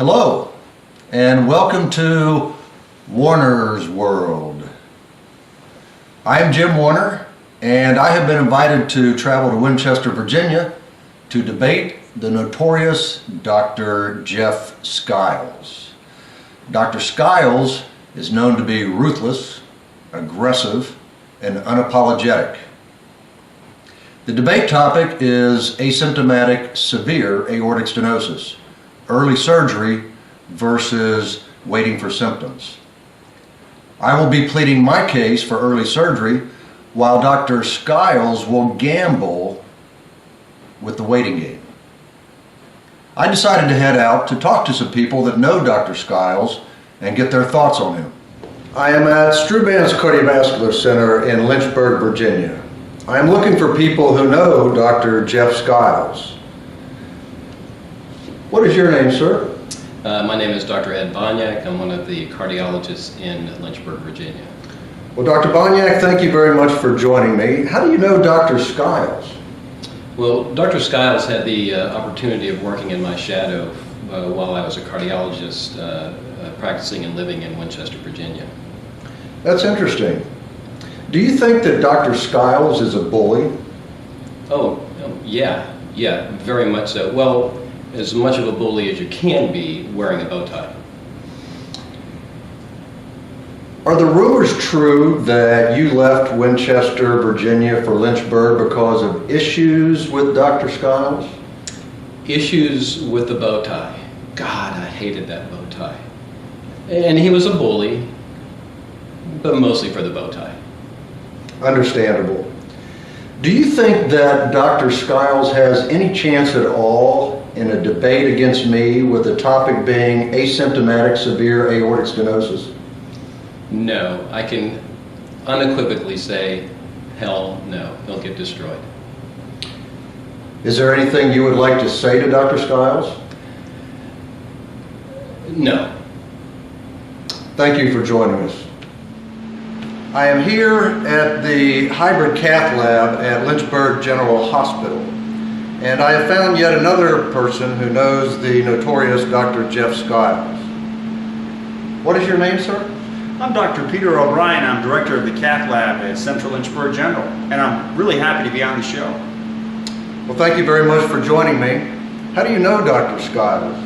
Hello, and welcome to Warner's World. I am Jim Warner, and I have been invited to travel to Winchester, Virginia to debate the notorious Dr. Jeff Skiles. Dr. Skiles is known to be ruthless, aggressive, and unapologetic. The debate topic is asymptomatic severe aortic stenosis, early surgery versus waiting for symptoms. I will be pleading my case for early surgery, while Dr. Skiles will gamble with the waiting game. I decided to head out to talk to some people that know Dr. Skiles and get their thoughts on him. I am at Struban's Cardiovascular Center in Lynchburg, Virginia. I am looking for people who know Dr. Jeff Skiles. What is your name, sir? My name is Dr. Ed Bonyak. I'm one of the cardiologists in Lynchburg, Virginia. Well, Dr. Bonyak, thank you very much for joining me. How do you know Dr. Skiles? Well, Dr. Skiles had the opportunity of working in my shadow while I was a cardiologist practicing and living in Winchester, Virginia. That's interesting. Do you think that Dr. Skiles is a bully? Oh, yeah, very much so. Well, as much of a bully as you can be wearing a bow tie. Are the rumors true that you left Winchester, Virginia for Lynchburg because of issues with Dr. Skiles? Issues with the bow tie. God, I hated that bow tie. And he was a bully, but mostly for the bow tie. Understandable. Do you think that Dr. Skiles has any chance at all in a debate against me, with the topic being asymptomatic severe aortic stenosis? No, I can unequivocally say, hell no, he'll get destroyed. Is there anything you would like to say to Dr. Skiles? No. Thank you for joining us. I am here at the hybrid cath lab at Lynchburg General Hospital, and I have found yet another person who knows the notorious Dr. Jeff Skiles. What is your name, sir? I'm Dr. Peter O'Brien. I'm director of the cath lab at Central Lynchburg General, and I'm really happy to be on the show. Well, thank you very much for joining me. How do you know Dr. Skiles?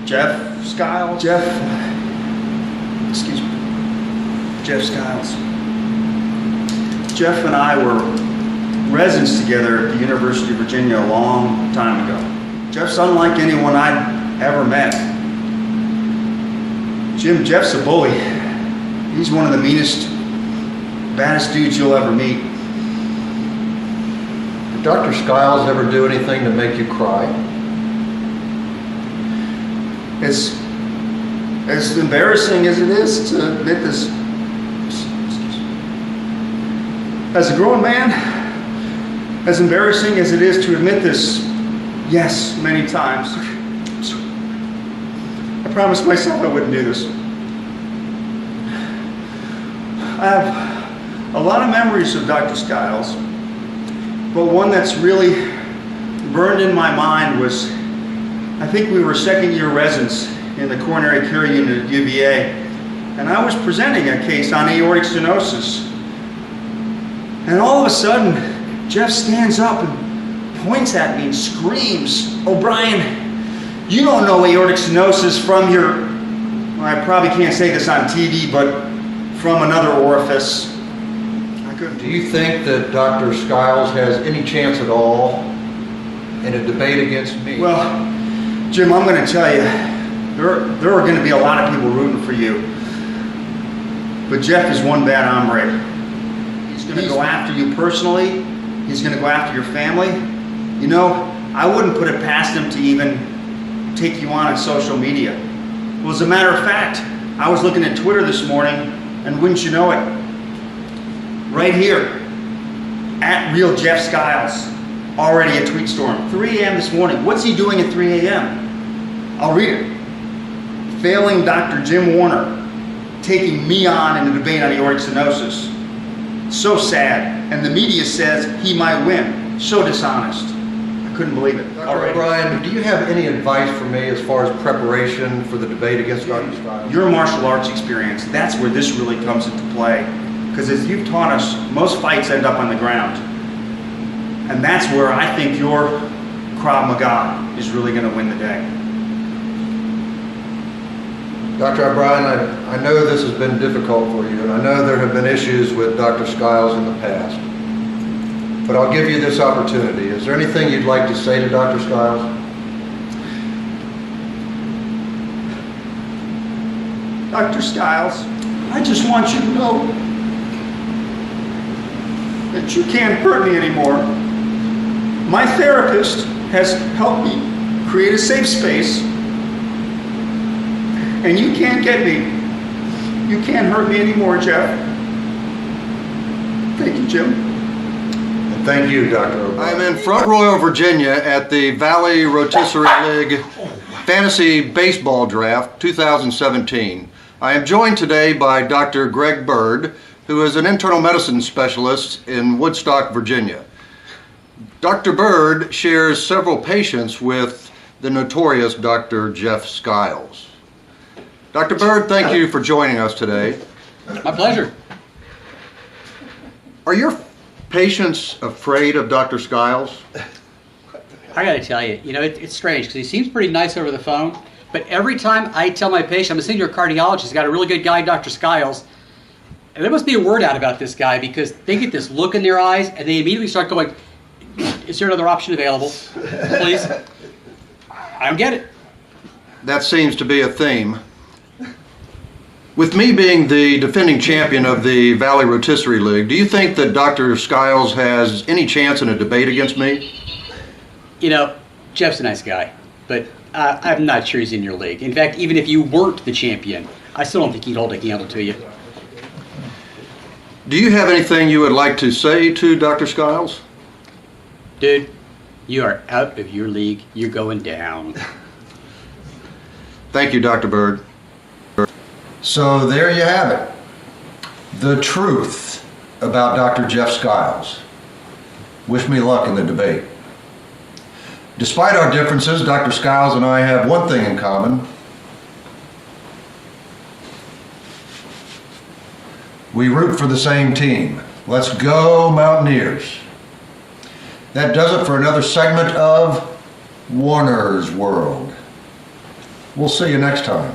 Jeff Skiles? Excuse me. Jeff Skiles. Jeff and I were residents together at the University of Virginia a long time ago. Jeff's unlike anyone I'd ever met. Jim, Jeff's a bully. He's one of the meanest, baddest dudes you'll ever meet. Did Dr. Skiles ever do anything to make you cry? As embarrassing as it is to admit this, as a grown man, as embarrassing as it is to admit this, yes, many times. I promised myself I wouldn't do this. I have a lot of memories of Dr. Skiles, but one that's really burned in my mind was, I think we were second-year residents in the coronary care unit at UVA, and I was presenting a case on aortic stenosis. And all of a sudden, Jeff stands up and points at me and screams, "O'Brien, you don't know aortic stenosis from your," well, I probably can't say this on TV, but from another orifice. Do you think that Dr. Skiles has any chance at all in a debate against me? Well, Jim, I'm going to tell you, there are going to be a lot of people rooting for you. But Jeff is one bad hombre. He's going to go after you personally. He's going to go after your family. You know, I wouldn't put it past him to even take you on social media. Well, as a matter of fact, I was looking at Twitter this morning, and wouldn't you know it, right here, at Real Jeff Skiles, already a tweet storm. 3 a.m. this morning. What's he doing at 3 a.m.? I'll read it. Failing Dr. Jim Warner, taking me on in a debate on aortic stenosis. So sad. And the media says he might win. So dishonest. I couldn't believe it. Dr. O'Brien, do you have any advice for me as far as preparation for the debate against Dr. Skiles? Your martial arts experience, that's where this really comes into play. Because as you've taught us, most fights end up on the ground. And that's where I think your Krav Maga is really going to win the day. Dr. O'Brien, I know this has been difficult for you, and I know there have been issues with Dr. Skiles in the past. But I'll give you this opportunity. Is there anything you'd like to say to Dr. Skiles? Dr. Skiles, I just want you to know that you can't hurt me anymore. My therapist has helped me create a safe space, and you can't get me. You can't hurt me anymore, Jeff. Thank you, Jim. Thank you, Dr. O'Brien. I'm in Front Royal, Virginia at the Valley Rotisserie League Fantasy Baseball Draft 2017. I am joined today by Dr. Greg Byrd, who is an internal medicine specialist in Woodstock, Virginia. Dr. Byrd shares several patients with the notorious Dr. Jeff Skiles. Dr. Byrd, thank you for joining us today. My pleasure. Are your patients afraid of Dr. Skiles? I got to tell you, it's strange because he seems pretty nice over the phone, but every time I tell my patient, I'm a senior cardiologist, he's got a really good guy, Dr. Skiles, and there must be a word out about this guy because they get this look in their eyes and they immediately start going, is there another option available? Please? I don't get it. That seems to be a theme. With me being the defending champion of the Valley Rotisserie League, do you think that Dr. Skiles has any chance in a debate against me? Jeff's a nice guy, but I'm not sure he's in your league. In fact, even if you weren't the champion, I still don't think he'd hold a candle to you. Do you have anything you would like to say to Dr. Skiles? Dude, you are out of your league. You're going down. Thank you, Dr. Byrd. So there you have it. The truth about Dr. Jeff Skiles. Wish me luck in the debate. Despite our differences, Dr. Skiles and I have one thing in common. We root for the same team. Let's go Mountaineers. That does it for another segment of Warner's World. We'll see you next time.